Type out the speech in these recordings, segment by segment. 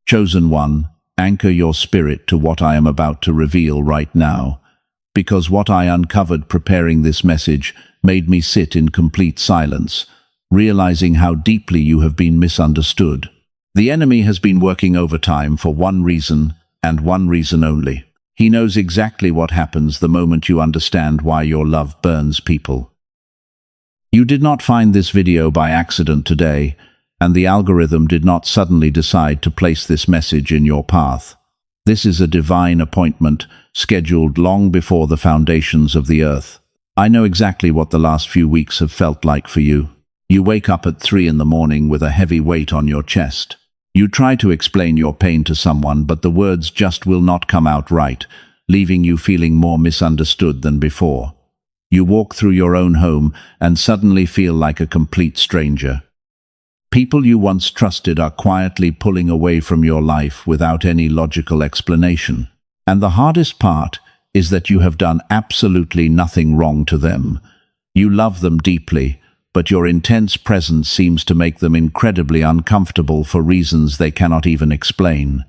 Chosen one, anchor your spirit to what I am about to reveal right now, because what I uncovered preparing this message made me sit in complete silence, realizing how deeply you have been misunderstood. The enemy has been working overtime for one reason, and one reason only. He knows exactly what happens the moment you understand why your love burns people. You did not find this video by accident today, and the algorithm did not suddenly decide to place this message in your path. This is a divine appointment, scheduled long before the foundations of the earth. I know exactly what the last few weeks have felt like for you. You wake up at 3 in the morning with a heavy weight on your chest. You try to explain your pain to someone, but the words just will not come out right, leaving you feeling more misunderstood than before. You walk through your own home and suddenly feel like a complete stranger. People you once trusted are quietly pulling away from your life without any logical explanation. And the hardest part is that you have done absolutely nothing wrong to them. You love them deeply, but your intense presence seems to make them incredibly uncomfortable for reasons they cannot even explain.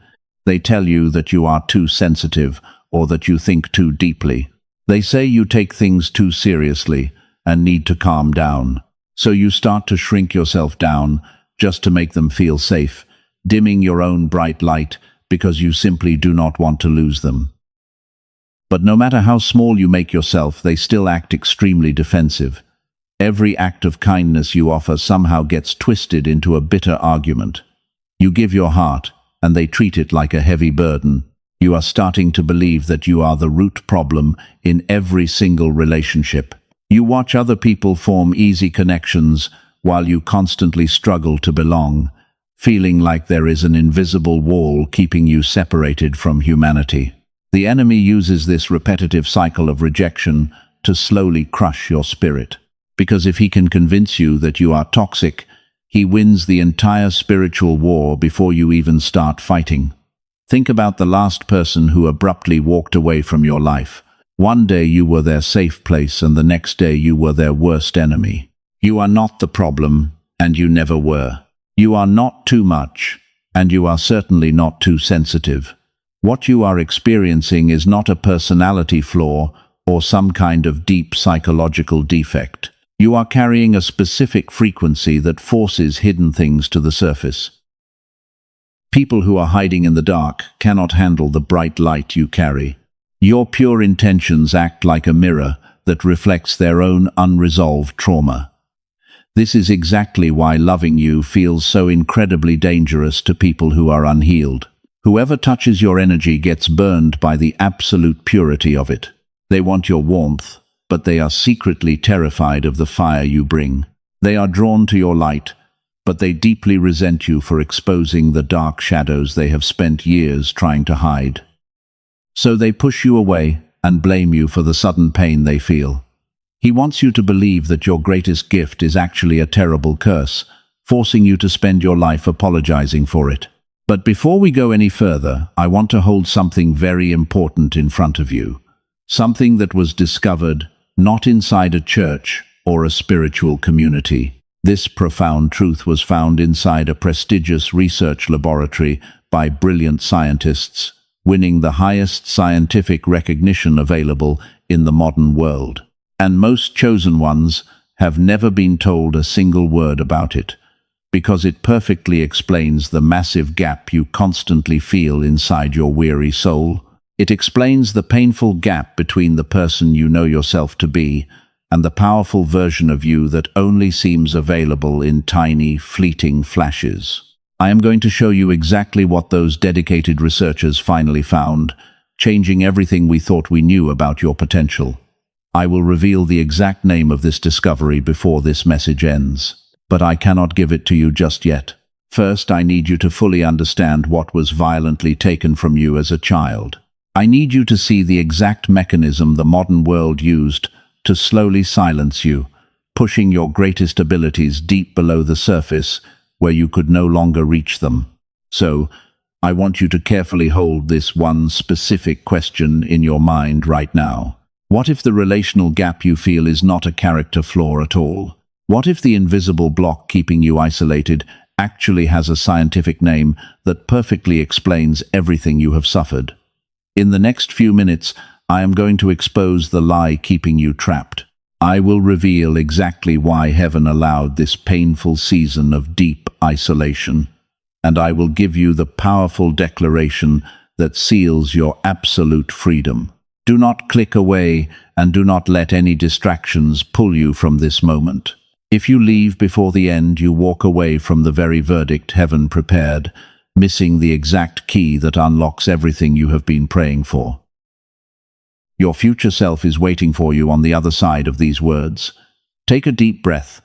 They tell you that you are too sensitive or that you think too deeply. They say you take things too seriously and need to calm down. So you start to shrink yourself down just to make them feel safe, dimming your own bright light because you simply do not want to lose them. But no matter how small you make yourself, they still act extremely defensive. Every act of kindness you offer somehow gets twisted into a bitter argument. You give your heart, and they treat it like a heavy burden. You are starting to believe that you are the root problem in every single relationship. You watch other people form easy connections while you constantly struggle to belong, feeling like there is an invisible wall keeping you separated from humanity. The enemy uses this repetitive cycle of rejection to slowly crush your spirit. Because if he can convince you that you are toxic, he wins the entire spiritual war before you even start fighting. Think about the last person who abruptly walked away from your life. One day you were their safe place, and the next day you were their worst enemy. You are not the problem, and you never were. You are not too much, and you are certainly not too sensitive. What you are experiencing is not a personality flaw or some kind of deep psychological defect. You are carrying a specific frequency that forces hidden things to the surface. People who are hiding in the dark cannot handle the bright light you carry. Your pure intentions act like a mirror that reflects their own unresolved trauma. This is exactly why loving you feels so incredibly dangerous to people who are unhealed. Whoever touches your energy gets burned by the absolute purity of it. They want your warmth, but they are secretly terrified of the fire you bring. They are drawn to your light, but they deeply resent you for exposing the dark shadows they have spent years trying to hide. So they push you away and blame you for the sudden pain they feel. He wants you to believe that your greatest gift is actually a terrible curse, forcing you to spend your life apologizing for it. But before we go any further, I want to hold something very important in front of you. Something that was discovered not inside a church or a spiritual community. This profound truth was found inside a prestigious research laboratory by brilliant scientists, winning the highest scientific recognition available in the modern world. And most chosen ones have never been told a single word about it, because it perfectly explains the massive gap you constantly feel inside your weary soul. It explains the painful gap between the person you know yourself to be and the powerful version of you that only seems available in tiny, fleeting flashes. I am going to show you exactly what those dedicated researchers finally found, changing everything we thought we knew about your potential. I will reveal the exact name of this discovery before this message ends, but I cannot give it to you just yet. First, I need you to fully understand what was violently taken from you as a child. I need you to see the exact mechanism the modern world used to slowly silence you, pushing your greatest abilities deep below the surface where you could no longer reach them. So, I want you to carefully hold this one specific question in your mind right now. What if the relational gap you feel is not a character flaw at all? What if the invisible block keeping you isolated actually has a scientific name that perfectly explains everything you have suffered. In the next few minutes, I am going to expose the lie keeping you trapped. I will reveal exactly why heaven allowed this painful season of deep isolation, and I will give you the powerful declaration that seals your absolute freedom. Do not click away, and do not let any distractions pull you from this moment. If you leave before the end, you walk away from the very verdict heaven prepared, missing the exact key that unlocks everything you have been praying for. Your future self is waiting for you on the other side of these words. Take a deep breath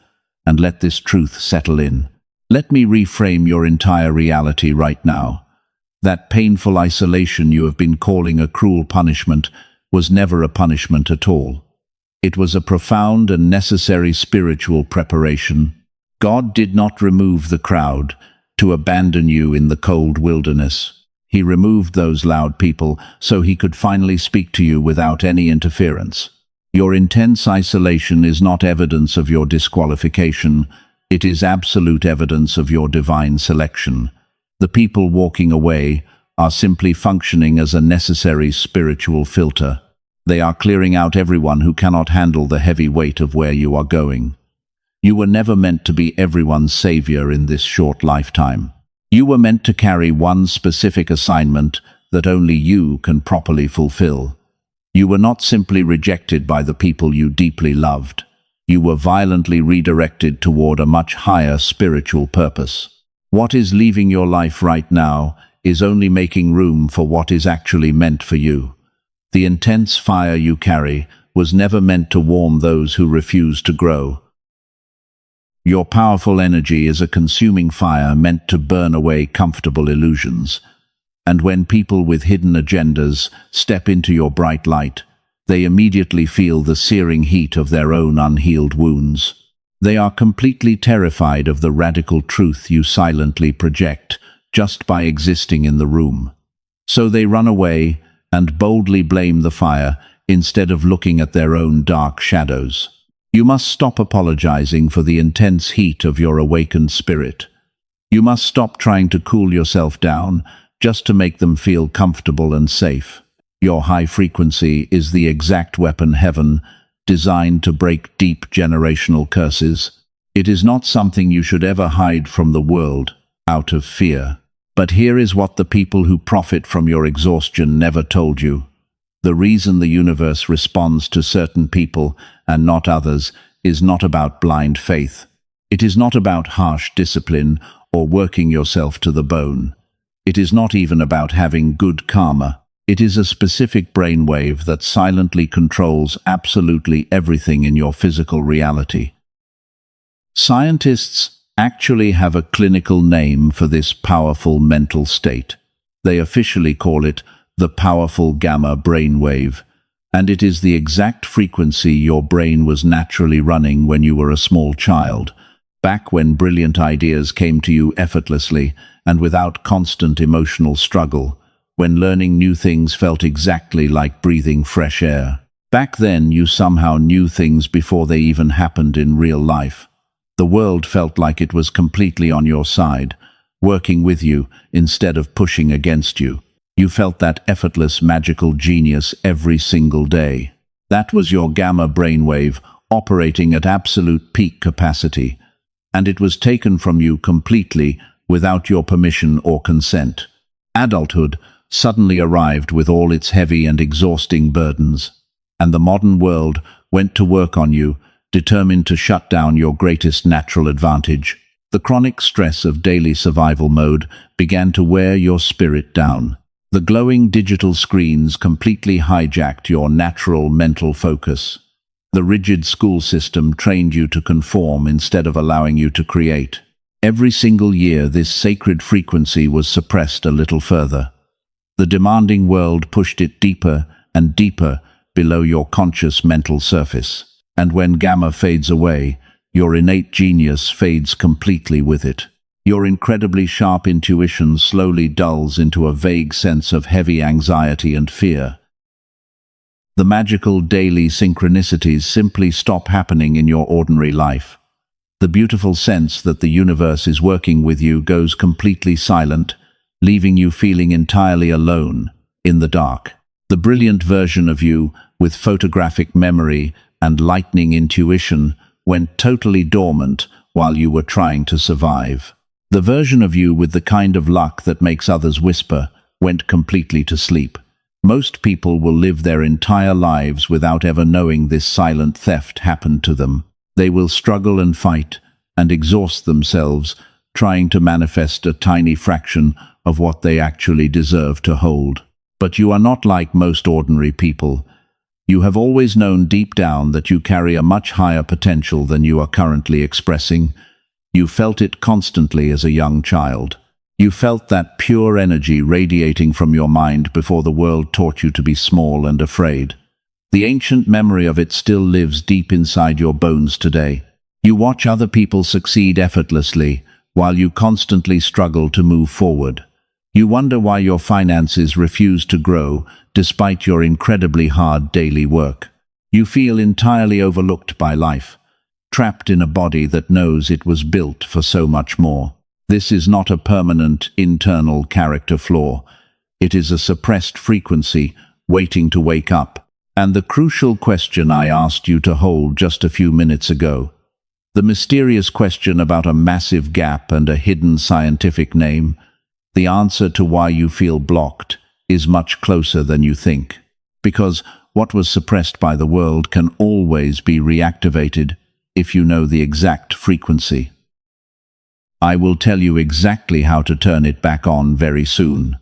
and let this truth settle in. Let me reframe your entire reality right now. That painful isolation you have been calling a cruel punishment was never a punishment at all. It was a profound and necessary spiritual preparation. God did not remove the crowd to abandon you in the cold wilderness. He removed those loud people so he could finally speak to you without any interference. Your intense isolation is not evidence of your disqualification. It is absolute evidence of your divine selection. The people walking away are simply functioning as a necessary spiritual filter. They are clearing out everyone who cannot handle the heavy weight of where you are going. You were never meant to be everyone's savior in this short lifetime. You were meant to carry one specific assignment that only you can properly fulfill. You were not simply rejected by the people you deeply loved. You were violently redirected toward a much higher spiritual purpose. What is leaving your life right now is only making room for what is actually meant for you. The intense fire you carry was never meant to warm those who refuse to grow. Your powerful energy is a consuming fire meant to burn away comfortable illusions. And when people with hidden agendas step into your bright light, they immediately feel the searing heat of their own unhealed wounds. They are completely terrified of the radical truth you silently project just by existing in the room. So they run away and boldly blame the fire instead of looking at their own dark shadows. You must stop apologizing for the intense heat of your awakened spirit. You must stop trying to cool yourself down just to make them feel comfortable and safe. Your high frequency is the exact weapon heaven designed to break deep generational curses. It is not something you should ever hide from the world out of fear. But here is what the people who profit from your exhaustion never told you. The reason the universe responds to certain people and not others is not about blind faith. It is not about harsh discipline or working yourself to the bone. It is not even about having good karma. It is a specific brainwave that silently controls absolutely everything in your physical reality. Scientists actually have a clinical name for this powerful mental state. They officially call it the powerful gamma brainwave, and it is the exact frequency your brain was naturally running when you were a small child, back when brilliant ideas came to you effortlessly and without constant emotional struggle, when learning new things felt exactly like breathing fresh air. Back then, you somehow knew things before they even happened in real life. The world felt like it was completely on your side, working with you instead of pushing against you. You felt that effortless, magical genius every single day. That was your gamma brainwave operating at absolute peak capacity, and it was taken from you completely without your permission or consent. Adulthood suddenly arrived with all its heavy and exhausting burdens, and the modern world went to work on you, determined to shut down your greatest natural advantage. The chronic stress of daily survival mode began to wear your spirit down. The glowing digital screens completely hijacked your natural mental focus. The rigid school system trained you to conform instead of allowing you to create. Every single year, this sacred frequency was suppressed a little further. The demanding world pushed it deeper and deeper below your conscious mental surface. And when gamma fades away, your innate genius fades completely with it. Your incredibly sharp intuition slowly dulls into a vague sense of heavy anxiety and fear. The magical daily synchronicities simply stop happening in your ordinary life. The beautiful sense that the universe is working with you goes completely silent, leaving you feeling entirely alone, in the dark. The brilliant version of you, with photographic memory and lightning intuition, went totally dormant while you were trying to survive. The version of you with the kind of luck that makes others whisper went completely to sleep. Most people will live their entire lives without ever knowing this silent theft happened to them. They will struggle and fight and exhaust themselves trying to manifest a tiny fraction of what they actually deserve to hold. But you are not like most ordinary people. You have always known deep down that you carry a much higher potential than you are currently expressing. You felt it constantly as a young child. You felt that pure energy radiating from your mind before the world taught you to be small and afraid. The ancient memory of it still lives deep inside your bones today. You watch other people succeed effortlessly, while you constantly struggle to move forward. You wonder why your finances refuse to grow, despite your incredibly hard daily work. You feel entirely overlooked by life, trapped in a body that knows it was built for so much more. This is not a permanent, internal character flaw. It is a suppressed frequency, waiting to wake up. And the crucial question I asked you to hold just a few minutes ago, the mysterious question about a massive gap and a hidden scientific name, the answer to why you feel blocked is much closer than you think. Because what was suppressed by the world can always be reactivated if you know the exact frequency. I will tell you exactly how to turn it back on very soon.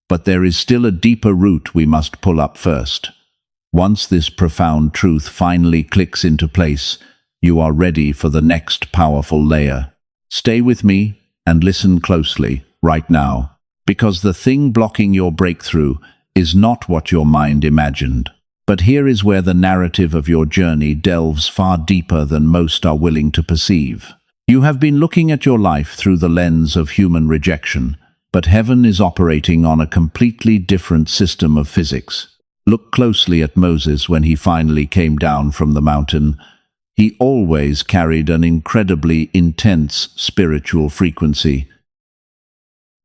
But there is still a deeper root we must pull up first. Once this profound truth finally clicks into place, you are ready for the next powerful layer. Stay with me and listen closely right now, because the thing blocking your breakthrough is not what your mind imagined. But here is where the narrative of your journey delves far deeper than most are willing to perceive. You have been looking at your life through the lens of human rejection, but heaven is operating on a completely different system of physics. Look closely at Moses when he finally came down from the mountain. He always carried an incredibly intense spiritual frequency.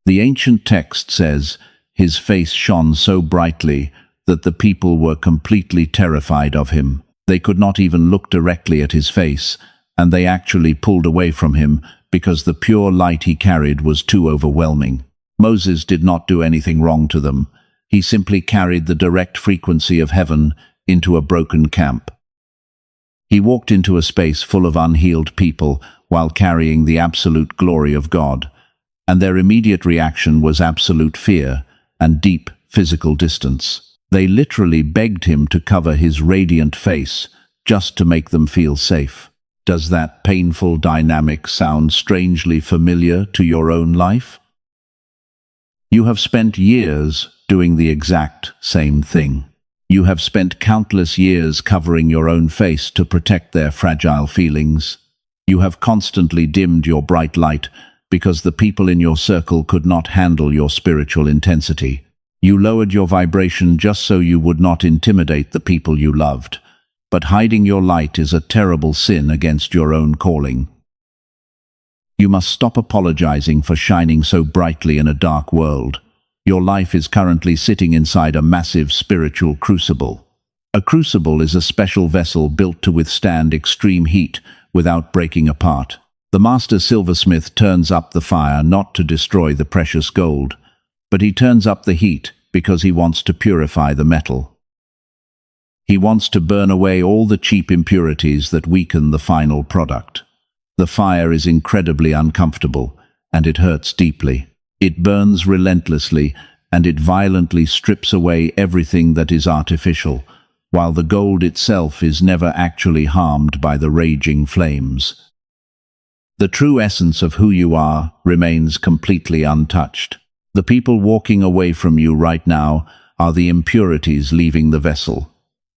The ancient text says, his face shone so brightly that the people were completely terrified of him. They could not even look directly at his face, and they actually pulled away from him because the pure light he carried was too overwhelming. Moses did not do anything wrong to them. He simply carried the direct frequency of heaven into a broken camp. He walked into a space full of unhealed people while carrying the absolute glory of God, and their immediate reaction was absolute fear and deep physical distance. They literally begged him to cover his radiant face just to make them feel safe. Does that painful dynamic sound strangely familiar to your own life? You have spent years doing the exact same thing. You have spent countless years covering your own face to protect their fragile feelings. You have constantly dimmed your bright light because the people in your circle could not handle your spiritual intensity. You lowered your vibration just so you would not intimidate the people you loved. But hiding your light is a terrible sin against your own calling. You must stop apologizing for shining so brightly in a dark world. Your life is currently sitting inside a massive spiritual crucible. A crucible is a special vessel built to withstand extreme heat without breaking apart. The master silversmith turns up the fire not to destroy the precious gold, but he turns up the heat because he wants to purify the metal. He wants to burn away all the cheap impurities that weaken the final product. The fire is incredibly uncomfortable, and it hurts deeply. It burns relentlessly, and it violently strips away everything that is artificial, while the gold itself is never actually harmed by the raging flames. The true essence of who you are remains completely untouched. The people walking away from you right now are the impurities leaving the vessel.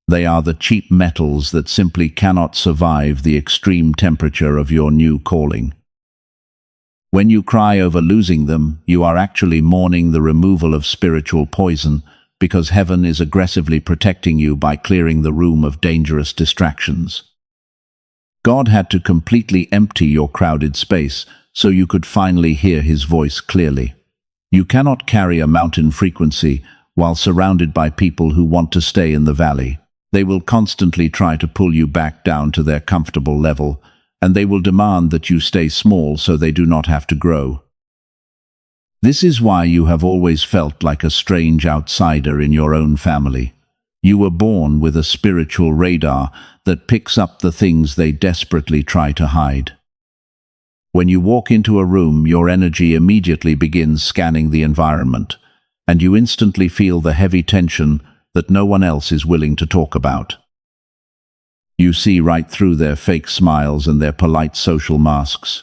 They are the cheap metals that simply cannot survive the extreme temperature of your new calling. When you cry over losing them, you are actually mourning the removal of spiritual poison, because heaven is aggressively protecting you by clearing the room of dangerous distractions. God had to completely empty your crowded space so you could finally hear his voice clearly. You cannot carry a mountain frequency while surrounded by people who want to stay in the valley. They will constantly try to pull you back down to their comfortable level, and they will demand that you stay small so they do not have to grow. This is why you have always felt like a strange outsider in your own family. You were born with a spiritual radar that picks up the things they desperately try to hide. When you walk into a room, your energy immediately begins scanning the environment, and you instantly feel the heavy tension that no one else is willing to talk about. You see right through their fake smiles and their polite social masks,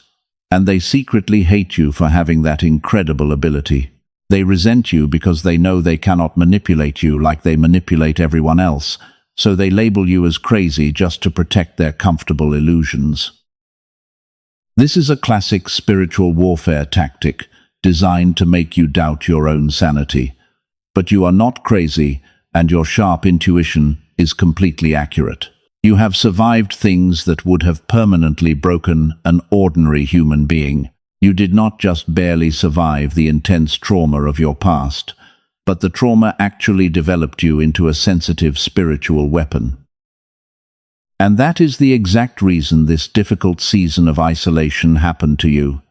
and they secretly hate you for having that incredible ability. They resent you because they know they cannot manipulate you like they manipulate everyone else, so they label you as crazy just to protect their comfortable illusions. This is a classic spiritual warfare tactic designed to make you doubt your own sanity. But you are not crazy, and your sharp intuition is completely accurate. You have survived things that would have permanently broken an ordinary human being. You did not just barely survive the intense trauma of your past, but the trauma actually developed you into a sensitive spiritual weapon. And that is the exact reason this difficult season of isolation happened to you.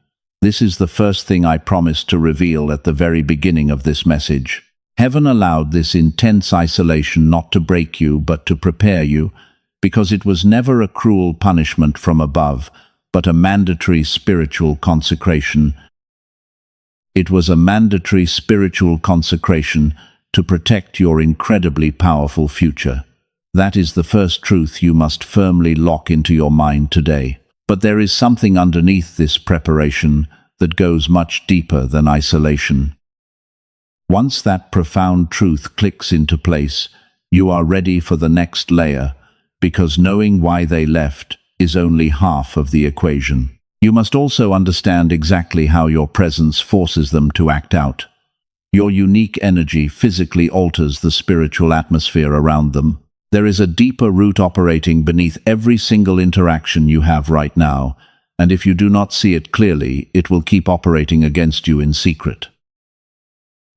This is the first thing I promised to reveal at the very beginning of this message. Heaven allowed this intense isolation not to break you, but to prepare you, because it was never a cruel punishment from above, but a mandatory spiritual consecration. It was a mandatory spiritual consecration to protect your incredibly powerful future. That is the first truth you must firmly lock into your mind today. But there is something underneath this preparation that goes much deeper than isolation. Once that profound truth clicks into place, you are ready for the next layer, because knowing why they left is only half of the equation. You must also understand exactly how your presence forces them to act out. Your unique energy physically alters the spiritual atmosphere around them. There is a deeper root operating beneath every single interaction you have right now, and if you do not see it clearly, it will keep operating against you in secret.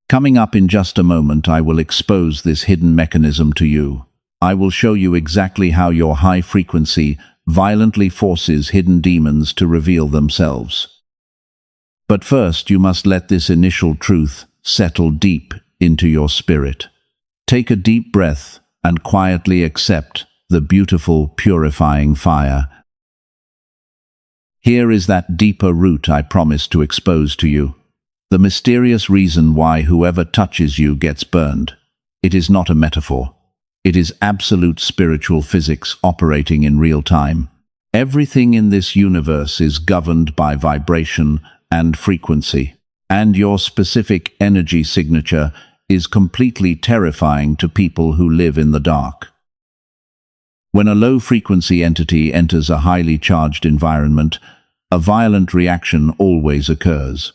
Coming up in just a moment, I will expose this hidden mechanism to you. I will show you exactly how your high frequency violently forces hidden demons to reveal themselves. But first, you must let this initial truth settle deep into your spirit. Take a deep breath and quietly accept the beautiful, purifying fire. Here is that deeper root I promised to expose to you. The mysterious reason why whoever touches you gets burned. It is not a metaphor. It is absolute spiritual physics operating in real time. Everything in this universe is governed by vibration and frequency, and your specific energy signature is completely terrifying to people who live in the dark. When a low-frequency entity enters a highly charged environment, a violent reaction always occurs.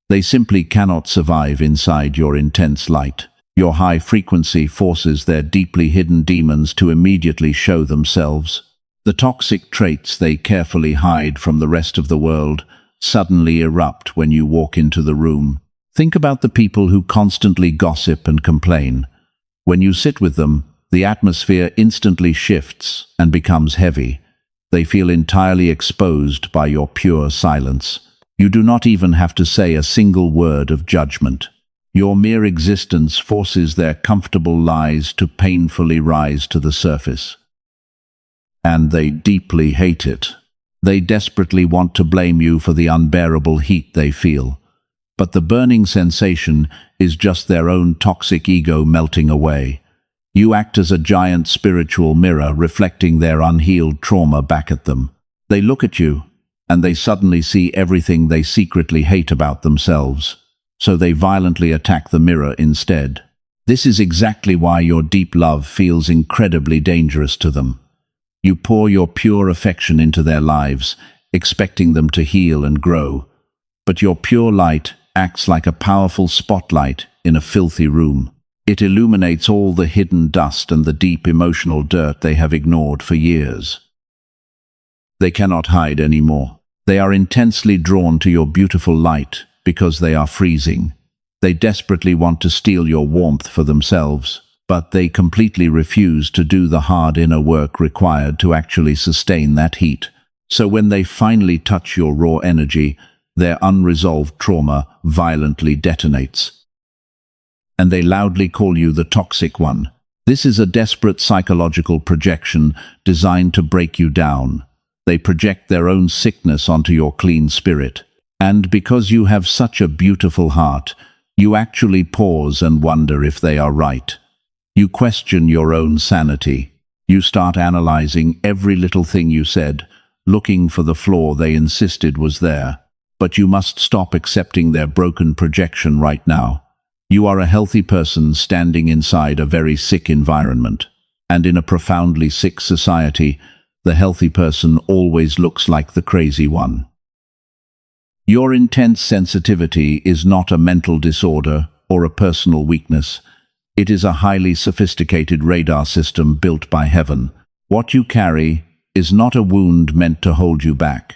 They simply cannot survive inside your intense light. Your high frequency forces their deeply hidden demons to immediately show themselves. The toxic traits they carefully hide from the rest of the world suddenly erupt when you walk into the room. Think about the people who constantly gossip and complain. When you sit with them, the atmosphere instantly shifts and becomes heavy. They feel entirely exposed by your pure silence. You do not even have to say a single word of judgment. Your mere existence forces their comfortable lies to painfully rise to the surface. And they deeply hate it. They desperately want to blame you for the unbearable heat they feel. But the burning sensation is just their own toxic ego melting away. You act as a giant spiritual mirror reflecting their unhealed trauma back at them. They look at you, and they suddenly see everything they secretly hate about themselves. So they violently attack the mirror instead. This is exactly why your deep love feels incredibly dangerous to them. You pour your pure affection into their lives, expecting them to heal and grow. But your pure light acts like a powerful spotlight in a filthy room. It illuminates all the hidden dust and the deep emotional dirt they have ignored for years. They cannot hide anymore. They are intensely drawn to your beautiful light because they are freezing. They desperately want to steal your warmth for themselves, but they completely refuse to do the hard inner work required to actually sustain that heat. So when they finally touch your raw energy, their unresolved trauma violently detonates. And they loudly call you the toxic one. This is a desperate psychological projection designed to break you down. They project their own sickness onto your clean spirit. And because you have such a beautiful heart, you actually pause and wonder if they are right. You question your own sanity. You start analyzing every little thing you said, looking for the flaw they insisted was there. But you must stop accepting their broken projection right now. You are a healthy person standing inside a very sick environment. And in a profoundly sick society, the healthy person always looks like the crazy one. Your intense sensitivity is not a mental disorder or a personal weakness. It is a highly sophisticated radar system built by heaven. What you carry is not a wound meant to hold you back.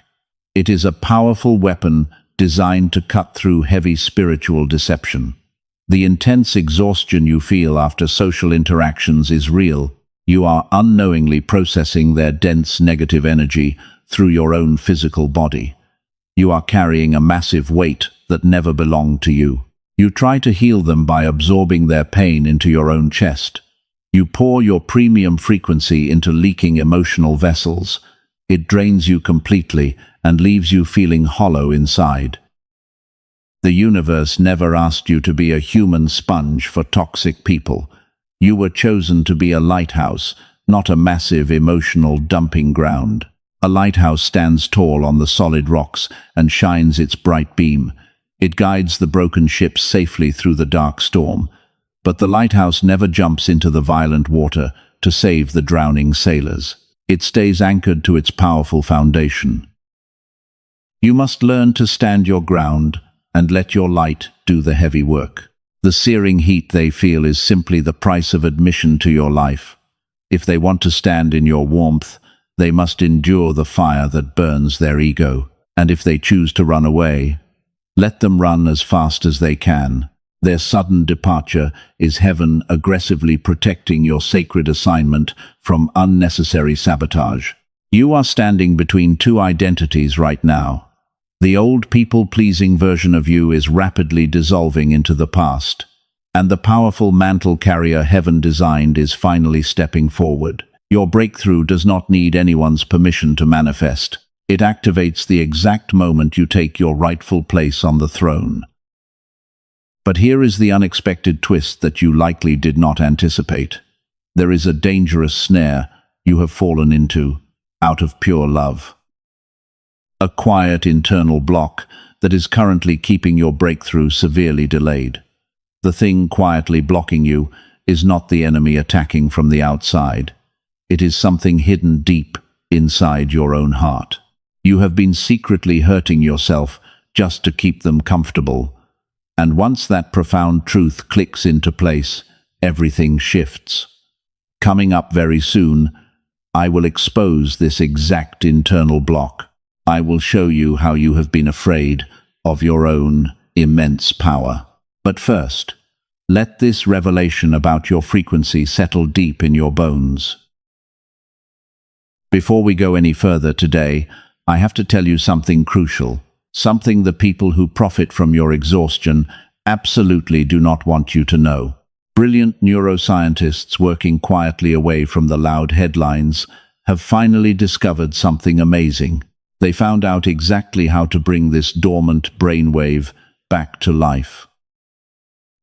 It is a powerful weapon designed to cut through heavy spiritual deception. The intense exhaustion you feel after social interactions is real. You are unknowingly processing their dense negative energy through your own physical body. You are carrying a massive weight that never belonged to you. You try to heal them by absorbing their pain into your own chest. You pour your premium frequency into leaking emotional vessels. It drains you completely and leaves you feeling hollow inside. The universe never asked you to be a human sponge for toxic people. You were chosen to be a lighthouse, not a massive emotional dumping ground. A lighthouse stands tall on the solid rocks and shines its bright beam. It guides the broken ships safely through the dark storm. But the lighthouse never jumps into the violent water to save the drowning sailors. It stays anchored to its powerful foundation. You must learn to stand your ground and let your light do the heavy work. The searing heat they feel is simply the price of admission to your life. If they want to stand in your warmth, they must endure the fire that burns their ego. And if they choose to run away, let them run as fast as they can. Their sudden departure is heaven aggressively protecting your sacred assignment from unnecessary sabotage. You are standing between two identities right now. The old people-pleasing version of you is rapidly dissolving into the past, and the powerful mantle carrier heaven designed is finally stepping forward. Your breakthrough does not need anyone's permission to manifest. It activates the exact moment you take your rightful place on the throne. But here is the unexpected twist that you likely did not anticipate. There is a dangerous snare you have fallen into, out of pure love. A quiet internal block that is currently keeping your breakthrough severely delayed. The thing quietly blocking you is not the enemy attacking from the outside. It is something hidden deep inside your own heart. You have been secretly hurting yourself just to keep them comfortable. And once that profound truth clicks into place, everything shifts. Coming up very soon, I will expose this exact internal block. I will show you how you have been afraid of your own immense power. But first, let this revelation about your frequency settle deep in your bones. Before we go any further today, I have to tell you something crucial, something the people who profit from your exhaustion absolutely do not want you to know. Brilliant neuroscientists working quietly away from the loud headlines have finally discovered something amazing. They found out exactly how to bring this dormant brainwave back to life.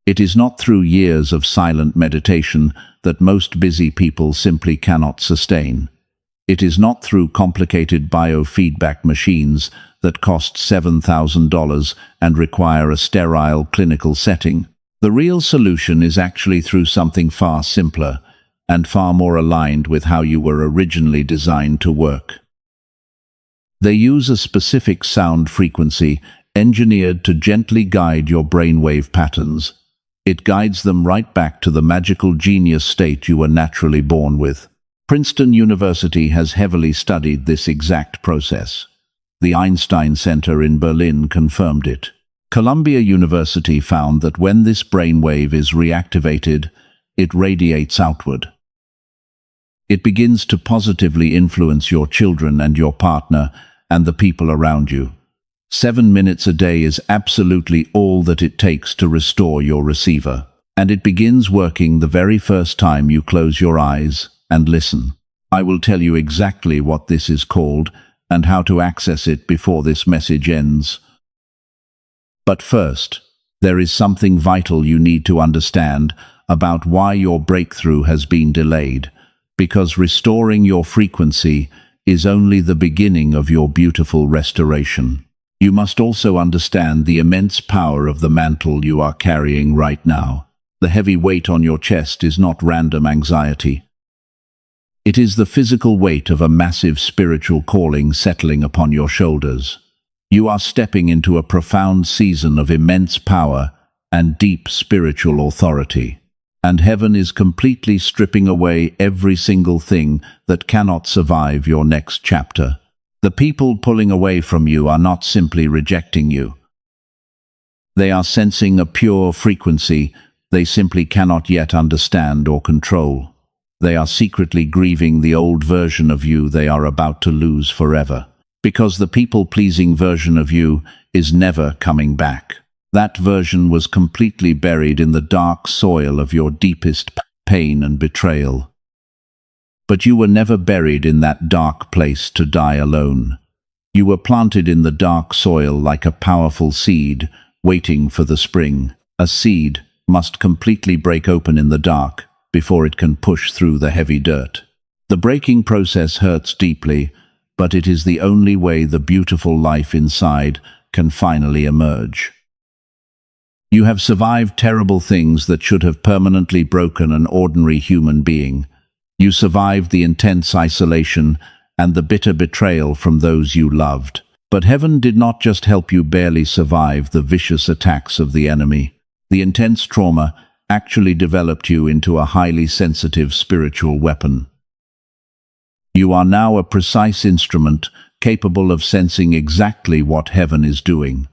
It is not through years of silent meditation that most busy people simply cannot sustain. It is not through complicated biofeedback machines that cost $7,000 and require a sterile clinical setting. The real solution is actually through something far simpler and far more aligned with how you were originally designed to work. They use a specific sound frequency engineered to gently guide your brainwave patterns. It guides them right back to the magical genius state you were naturally born with. Princeton University has heavily studied this exact process. The Einstein Center in Berlin confirmed it. Columbia University found that when this brainwave is reactivated, it radiates outward. It begins to positively influence your children and your partner and the people around you. 7 minutes a day is absolutely all that it takes to restore your receiver. And it begins working the very first time you close your eyes and listen. I will tell you exactly what this is called and how to access it before this message ends. But first, there is something vital you need to understand about why your breakthrough has been delayed, because restoring your frequency is only the beginning of your beautiful restoration. You must also understand the immense power of the mantle you are carrying right now. The heavy weight on your chest is not random anxiety. It is the physical weight of a massive spiritual calling settling upon your shoulders. You are stepping into a profound season of immense power and deep spiritual authority. And heaven is completely stripping away every single thing that cannot survive your next chapter. The people pulling away from you are not simply rejecting you. They are sensing a pure frequency they simply cannot yet understand or control. They are secretly grieving the old version of you they are about to lose forever. Because the people-pleasing version of you is never coming back. That version was completely buried in the dark soil of your deepest pain and betrayal. But you were never buried in that dark place to die alone. You were planted in the dark soil like a powerful seed, waiting for the spring. A seed must completely break open in the dark before it can push through the heavy dirt. The breaking process hurts deeply, but it is the only way the beautiful life inside can finally emerge. You have survived terrible things that should have permanently broken an ordinary human being. You survived the intense isolation and the bitter betrayal from those you loved. But heaven did not just help you barely survive the vicious attacks of the enemy. The intense trauma actually developed you into a highly sensitive spiritual weapon. You are now a precise instrument capable of sensing exactly what heaven is doing.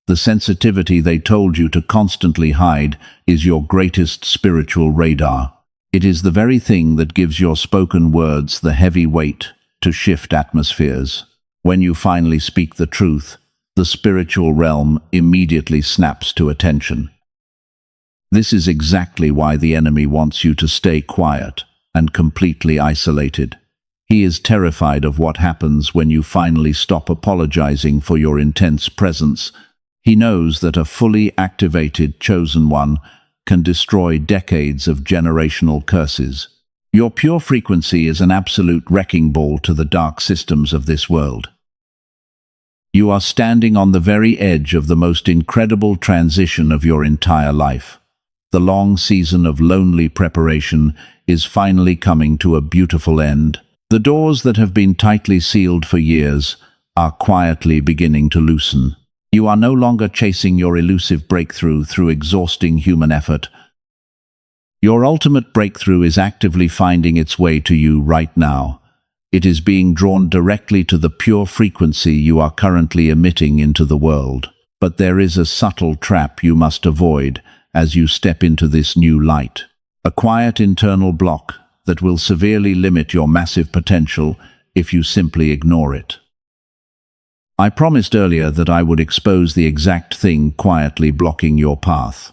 The sensitivity they told you to constantly hide is your greatest spiritual radar. It is the very thing that gives your spoken words the heavy weight to shift atmospheres. When you finally speak the truth, the spiritual realm immediately snaps to attention. This is exactly why the enemy wants you to stay quiet and completely isolated. He is terrified of what happens when you finally stop apologizing for your intense presence. He knows that a fully activated chosen one can destroy decades of generational curses. Your pure frequency is an absolute wrecking ball to the dark systems of this world. You are standing on the very edge of the most incredible transition of your entire life. The long season of lonely preparation is finally coming to a beautiful end. The doors that have been tightly sealed for years are quietly beginning to loosen. You are no longer chasing your elusive breakthrough through exhausting human effort. Your ultimate breakthrough is actively finding its way to you right now. It is being drawn directly to the pure frequency you are currently emitting into the world. But there is a subtle trap you must avoid as you step into this new light. A quiet internal block that will severely limit your massive potential if you simply ignore it. I promised earlier that I would expose the exact thing quietly blocking your path.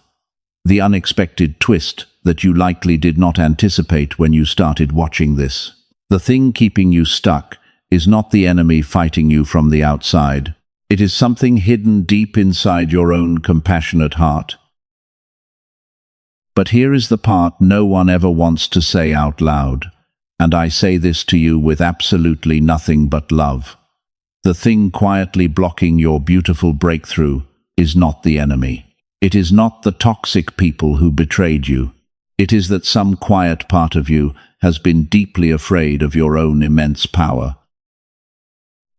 The unexpected twist that you likely did not anticipate when you started watching this. The thing keeping you stuck is not the enemy fighting you from the outside. It is something hidden deep inside your own compassionate heart. But here is the part no one ever wants to say out loud, and I say this to you with absolutely nothing but love. The thing quietly blocking your beautiful breakthrough is not the enemy. It is not the toxic people who betrayed you. It is that some quiet part of you has been deeply afraid of your own immense power.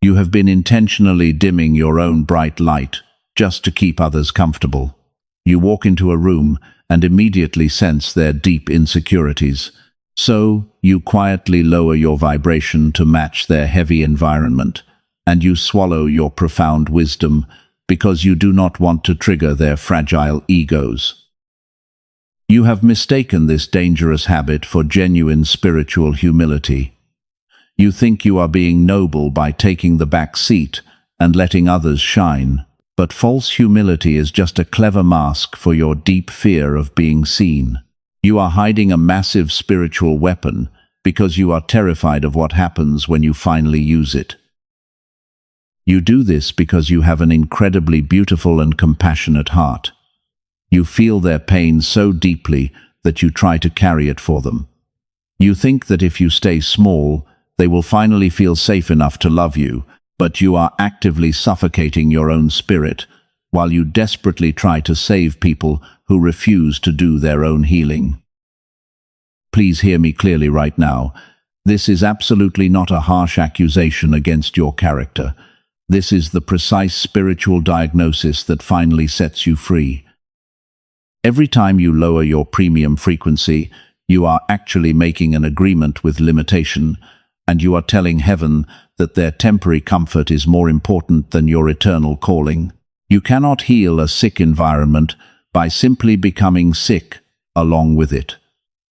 You have been intentionally dimming your own bright light just to keep others comfortable. You walk into a room and immediately sense their deep insecurities. So, you quietly lower your vibration to match their heavy environment, and you swallow your profound wisdom because you do not want to trigger their fragile egos. You have mistaken this dangerous habit for genuine spiritual humility. You think you are being noble by taking the back seat and letting others shine, but false humility is just a clever mask for your deep fear of being seen. You are hiding a massive spiritual weapon because you are terrified of what happens when you finally use it. You do this because you have an incredibly beautiful and compassionate heart. You feel their pain so deeply that you try to carry it for them. You think that if you stay small, they will finally feel safe enough to love you, but you are actively suffocating your own spirit while you desperately try to save people who refuse to do their own healing. Please hear me clearly right now. This is absolutely not a harsh accusation against your character. This is the precise spiritual diagnosis that finally sets you free. Every time you lower your premium frequency, you are actually making an agreement with limitation, and you are telling heaven that their temporary comfort is more important than your eternal calling. You cannot heal a sick environment by simply becoming sick along with it.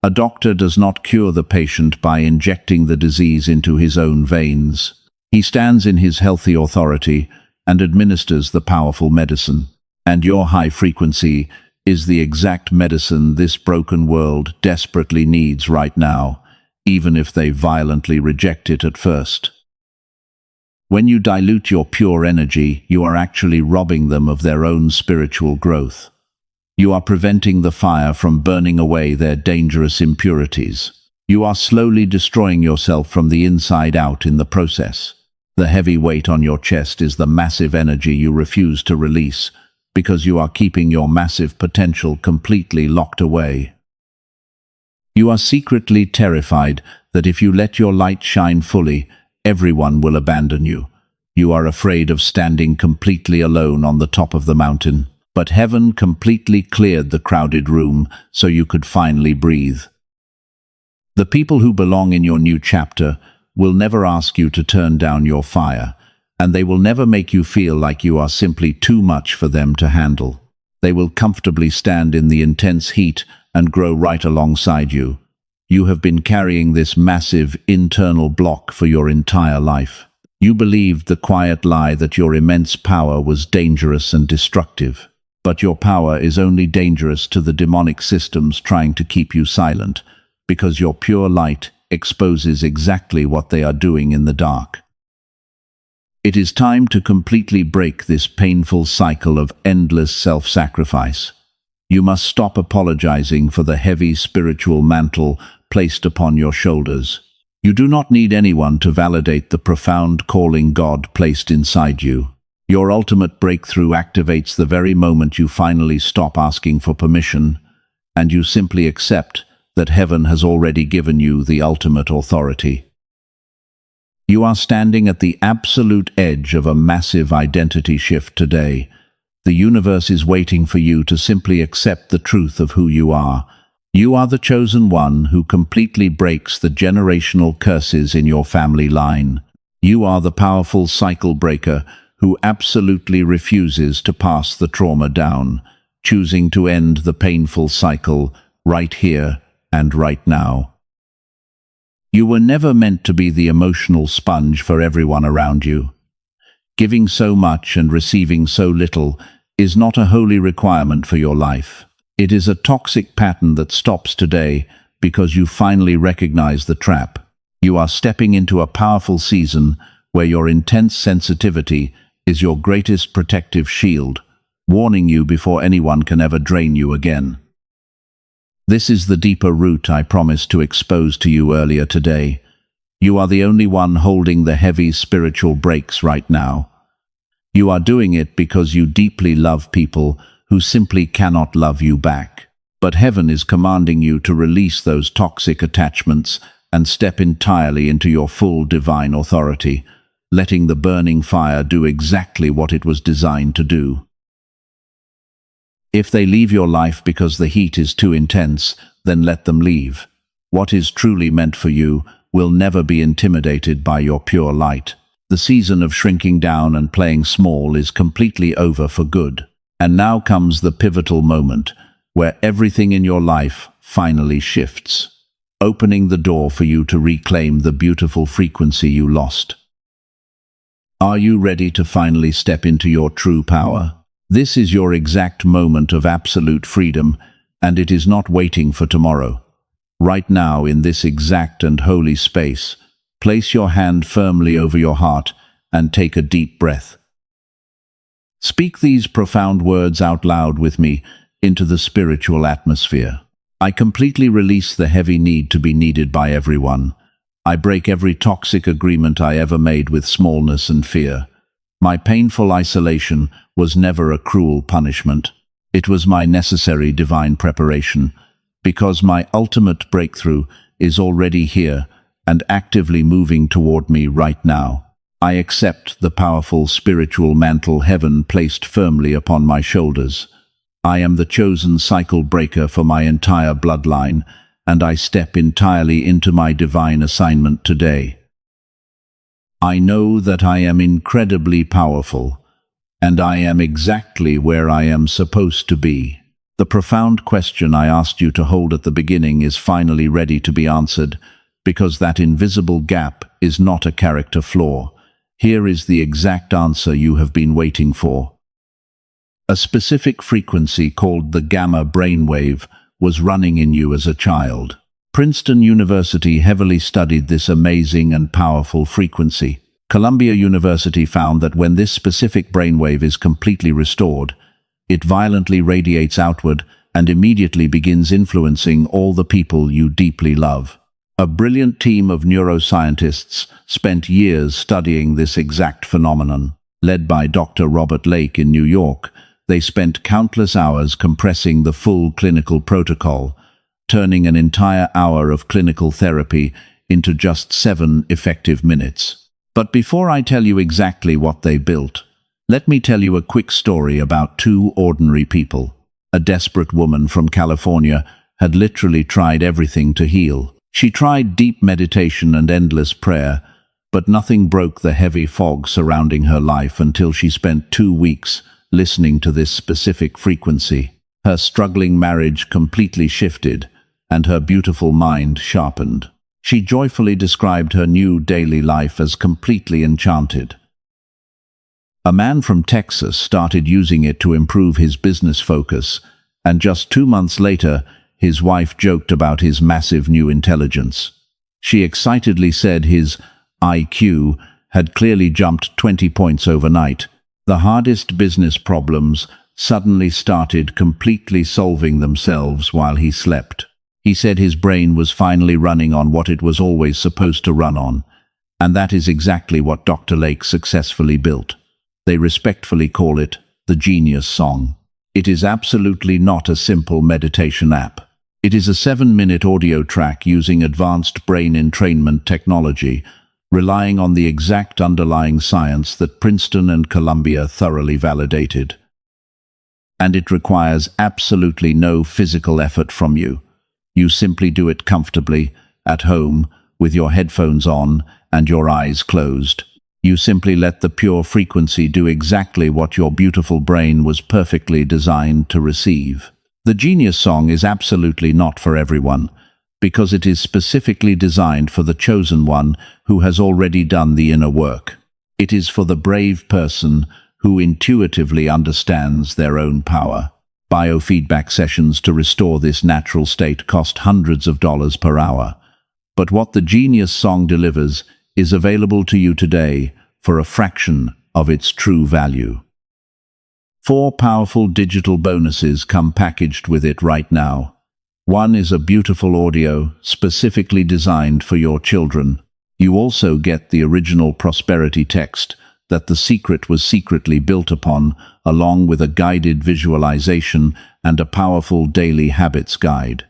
A doctor does not cure the patient by injecting the disease into his own veins. He stands in his healthy authority and administers the powerful medicine. And your high frequency is the exact medicine this broken world desperately needs right now, even if they violently reject it at first. When you dilute your pure energy, you are actually robbing them of their own spiritual growth. You are preventing the fire from burning away their dangerous impurities. You are slowly destroying yourself from the inside out in the process. The heavy weight on your chest is the massive energy you refuse to release, because you are keeping your massive potential completely locked away. You are secretly terrified that if you let your light shine fully, everyone will abandon you. You are afraid of standing completely alone on the top of the mountain. But heaven completely cleared the crowded room so you could finally breathe. The people who belong in your new chapter will never ask you to turn down your fire, and they will never make you feel like you are simply too much for them to handle. They will comfortably stand in the intense heat and grow right alongside you. You have been carrying this massive internal block for your entire life. You believed the quiet lie that your immense power was dangerous and destructive. But your power is only dangerous to the demonic systems trying to keep you silent, because your pure light exposes exactly what they are doing in the dark. It is time to completely break this painful cycle of endless self-sacrifice. You must stop apologizing for the heavy spiritual mantle placed upon your shoulders. You do not need anyone to validate the profound calling God placed inside you. Your ultimate breakthrough activates the very moment you finally stop asking for permission, and you simply accept that heaven has already given you the ultimate authority. You are standing at the absolute edge of a massive identity shift today. The universe is waiting for you to simply accept the truth of who you are. You are the chosen one who completely breaks the generational curses in your family line. You are the powerful cycle breaker who absolutely refuses to pass the trauma down, choosing to end the painful cycle right here and right now. You were never meant to be the emotional sponge for everyone around you. Giving so much and receiving so little is not a holy requirement for your life. It is a toxic pattern that stops today because you finally recognize the trap. You are stepping into a powerful season where your intense sensitivity is your greatest protective shield, warning you before anyone can ever drain you again. This is the deeper root I promised to expose to you earlier today. You are the only one holding the heavy spiritual brakes right now. You are doing it because you deeply love people who simply cannot love you back. But heaven is commanding you to release those toxic attachments and step entirely into your full divine authority, letting the burning fire do exactly what it was designed to do. If they leave your life because the heat is too intense, then let them leave. What is truly meant for you will never be intimidated by your pure light. The season of shrinking down and playing small is completely over for good. And now comes the pivotal moment, where everything in your life finally shifts, opening the door for you to reclaim the beautiful frequency you lost. Are you ready to finally step into your true power? This is your exact moment of absolute freedom, and it is not waiting for tomorrow. Right now, in this exact and holy space, place your hand firmly over your heart and take a deep breath. Speak these profound words out loud with me into the spiritual atmosphere. I completely release the heavy need to be needed by everyone. I break every toxic agreement I ever made with smallness and fear. My painful isolation was never a cruel punishment. It was my necessary divine preparation, because my ultimate breakthrough is already here and actively moving toward me right now. I accept the powerful spiritual mantle heaven placed firmly upon my shoulders. I am the chosen cycle breaker for my entire bloodline, and I step entirely into my divine assignment today. I know that I am incredibly powerful, and I am exactly where I am supposed to be. The profound question I asked you to hold at the beginning is finally ready to be answered, because that invisible gap is not a character flaw. Here is the exact answer you have been waiting for. A specific frequency called the gamma brainwave was running in you as a child. Princeton University heavily studied this amazing and powerful frequency. Columbia University found that when this specific brainwave is completely restored, it violently radiates outward and immediately begins influencing all the people you deeply love. A brilliant team of neuroscientists spent years studying this exact phenomenon. Led by Dr. Robert Lake in New York, they spent countless hours compressing the full clinical protocol, turning an entire hour of clinical therapy into just 7 effective minutes. But before I tell you exactly what they built, let me tell you a quick story about 2 ordinary people. A desperate woman from California had literally tried everything to heal. She tried deep meditation and endless prayer, but nothing broke the heavy fog surrounding her life until she spent 2 weeks listening to this specific frequency. Her struggling marriage completely shifted, and her beautiful mind sharpened. She joyfully described her new daily life as completely enchanted. A man from Texas started using it to improve his business focus, and just 2 months later, his wife joked about his massive new intelligence. She excitedly said his IQ had clearly jumped 20 points overnight. The hardest business problems suddenly started completely solving themselves while he slept. He said his brain was finally running on what it was always supposed to run on, and that is exactly what Dr. Lake successfully built. They respectfully call it the Genius Song. It is absolutely not a simple meditation app. It is a 7-minute audio track using advanced brain entrainment technology, relying on the exact underlying science that Princeton and Columbia thoroughly validated. And it requires absolutely no physical effort from you. You simply do it comfortably, at home, with your headphones on and your eyes closed. You simply let the pure frequency do exactly what your beautiful brain was perfectly designed to receive. The Genius Song is absolutely not for everyone, because it is specifically designed for the chosen one who has already done the inner work. It is for the brave person who intuitively understands their own power. Biofeedback sessions to restore this natural state cost hundreds of dollars per hour. But what the Genius Song delivers is available to you today for a fraction of its true value. 4 powerful digital bonuses come packaged with it right now. 1 is a beautiful audio specifically designed for your children. You also get the original prosperity text that the secret was secretly built upon, along with a guided visualization and a powerful daily habits guide.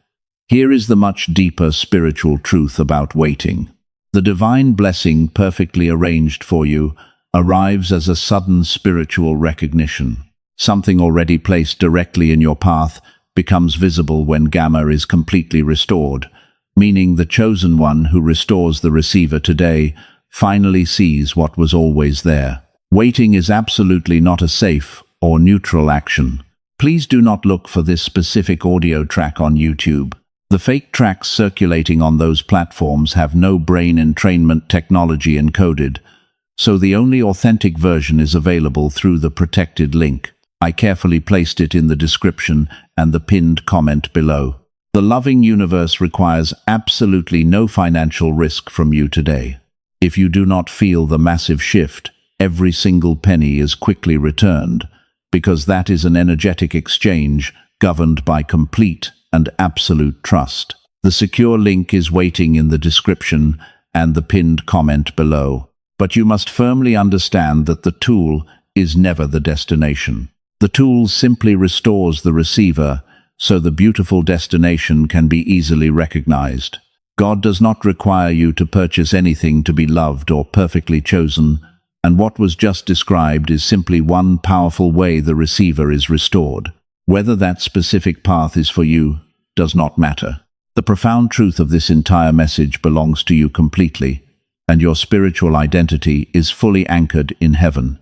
Here is the much deeper spiritual truth about waiting. The divine blessing perfectly arranged for you arrives as a sudden spiritual recognition. Something already placed directly in your path becomes visible when Gamma is completely restored, meaning the chosen one who restores the receiver today finally sees what was always there. Waiting is absolutely not a safe or neutral action. Please do not look for this specific audio track on YouTube. The fake tracks circulating on those platforms have no brain entrainment technology encoded, so the only authentic version is available through the protected link. I carefully placed it in the description and the pinned comment below. The loving universe requires absolutely no financial risk from you today. If you do not feel the massive shift, every single penny is quickly returned, because that is an energetic exchange governed by complete and absolute trust. The secure link is waiting in the description and the pinned comment below. But you must firmly understand that the tool is never the destination. The tool simply restores the receiver so the beautiful destination can be easily recognized. God does not require you to purchase anything to be loved or perfectly chosen, and what was just described is simply one powerful way the receiver is restored. Whether that specific path is for you does not matter. The profound truth of this entire message belongs to you completely, and your spiritual identity is fully anchored in heaven.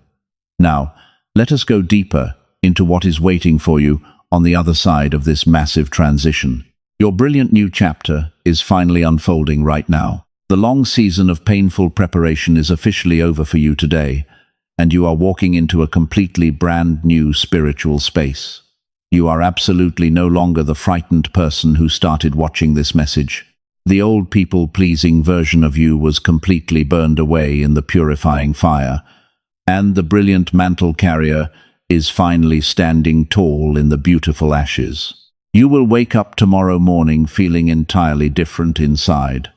Now, let us go deeper into what is waiting for you on the other side of this massive transition. Your brilliant new chapter is finally unfolding right now. The long season of painful preparation is officially over for you today, and you are walking into a completely brand new spiritual space. You are absolutely no longer the frightened person who started watching this message. The old people-pleasing version of you was completely burned away in the purifying fire, and the brilliant mantle carrier is finally standing tall in the beautiful ashes. You will wake up tomorrow morning feeling entirely different inside.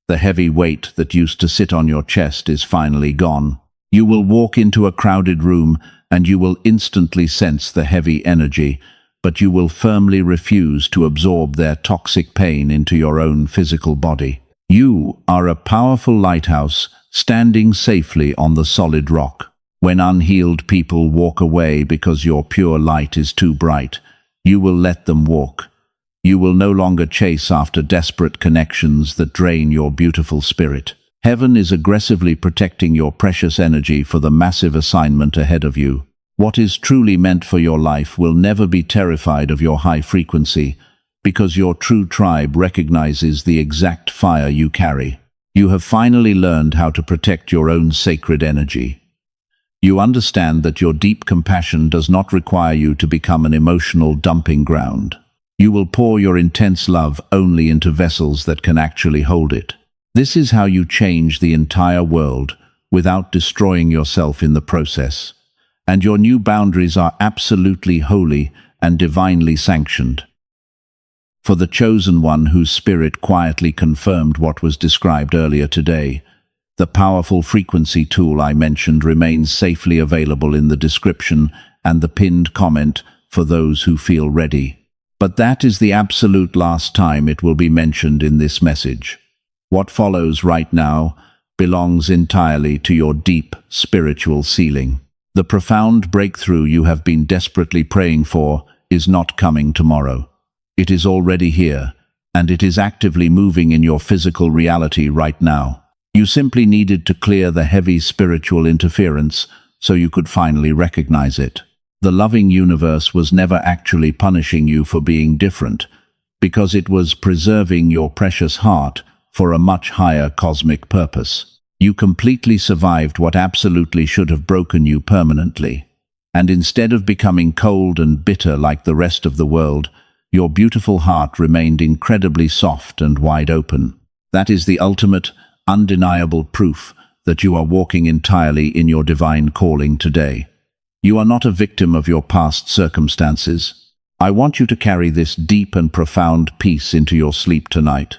The heavy weight that used to sit on your chest is finally gone. You will walk into a crowded room and you will instantly sense the heavy energy, but you will firmly refuse to absorb their toxic pain into your own physical body. You are a powerful lighthouse standing safely on the solid rock. When unhealed people walk away because your pure light is too bright, you will let them walk. You will no longer chase after desperate connections that drain your beautiful spirit. Heaven is aggressively protecting your precious energy for the massive assignment ahead of you. What is truly meant for your life will never be terrified of your high frequency, because your true tribe recognizes the exact fire you carry. You have finally learned how to protect your own sacred energy. You understand that your deep compassion does not require you to become an emotional dumping ground. You will pour your intense love only into vessels that can actually hold it. This is how you change the entire world without destroying yourself in the process. And your new boundaries are absolutely holy and divinely sanctioned. For the chosen one whose spirit quietly confirmed what was described earlier today, the powerful frequency tool I mentioned remains safely available in the description and the pinned comment for those who feel ready. But that is the absolute last time it will be mentioned in this message. What follows right now belongs entirely to your deep spiritual ceiling. The profound breakthrough you have been desperately praying for is not coming tomorrow. It is already here, and it is actively moving in your physical reality right now. You simply needed to clear the heavy spiritual interference so you could finally recognize it. The loving universe was never actually punishing you for being different, because it was preserving your precious heart for a much higher cosmic purpose. You completely survived what absolutely should have broken you permanently. And instead of becoming cold and bitter like the rest of the world, your beautiful heart remained incredibly soft and wide open. That is the ultimate, undeniable proof that you are walking entirely in your divine calling today. You are not a victim of your past circumstances. I want you to carry this deep and profound peace into your sleep tonight.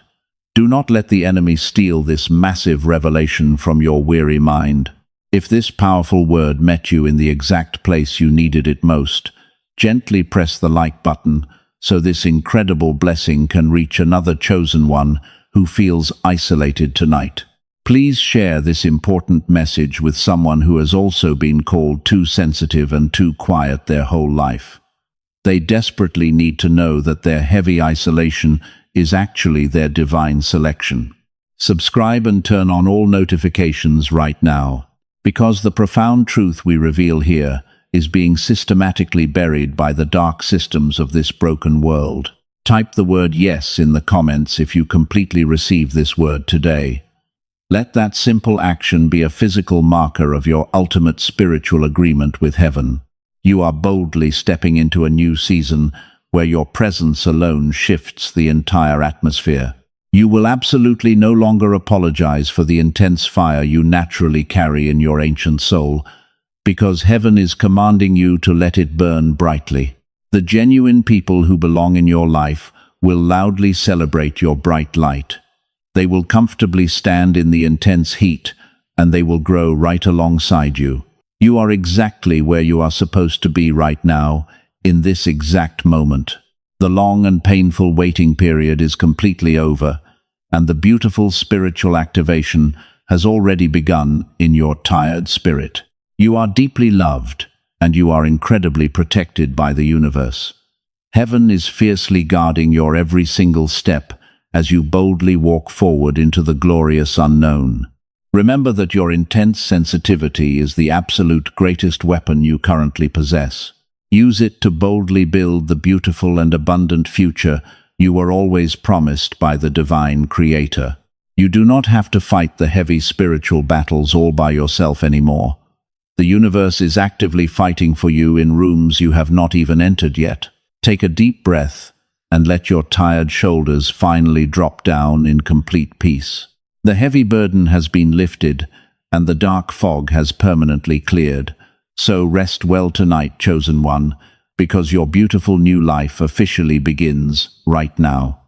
Do not let the enemy steal this massive revelation from your weary mind. If this powerful word met you in the exact place you needed it most, gently press the like button so this incredible blessing can reach another chosen one who feels isolated tonight. Please share this important message with someone who has also been called too sensitive and too quiet their whole life. They desperately need to know that their heavy isolation is actually their divine selection. Subscribe and turn on all notifications right now, because the profound truth we reveal here is being systematically buried by the dark systems of this broken world. Type the word yes in the comments if you completely receive this word today. Let that simple action be a physical marker of your ultimate spiritual agreement with heaven. You are boldly stepping into a new season where your presence alone shifts the entire atmosphere. You will absolutely no longer apologize for the intense fire you naturally carry in your ancient soul, because heaven is commanding you to let it burn brightly. The genuine people who belong in your life will loudly celebrate your bright light. They will comfortably stand in the intense heat, and they will grow right alongside you. You are exactly where you are supposed to be right now, in this exact moment. The long and painful waiting period is completely over, and the beautiful spiritual activation has already begun in your tired spirit. You are deeply loved, and you are incredibly protected by the universe. Heaven is fiercely guarding your every single step as you boldly walk forward into the glorious unknown. Remember that your intense sensitivity is the absolute greatest weapon you currently possess. Use it to boldly build the beautiful and abundant future you were always promised by the divine Creator. You do not have to fight the heavy spiritual battles all by yourself anymore. The universe is actively fighting for you in rooms you have not even entered yet. Take a deep breath and let your tired shoulders finally drop down in complete peace. The heavy burden has been lifted, and the dark fog has permanently cleared. So rest well tonight, chosen one, because your beautiful new life officially begins right now.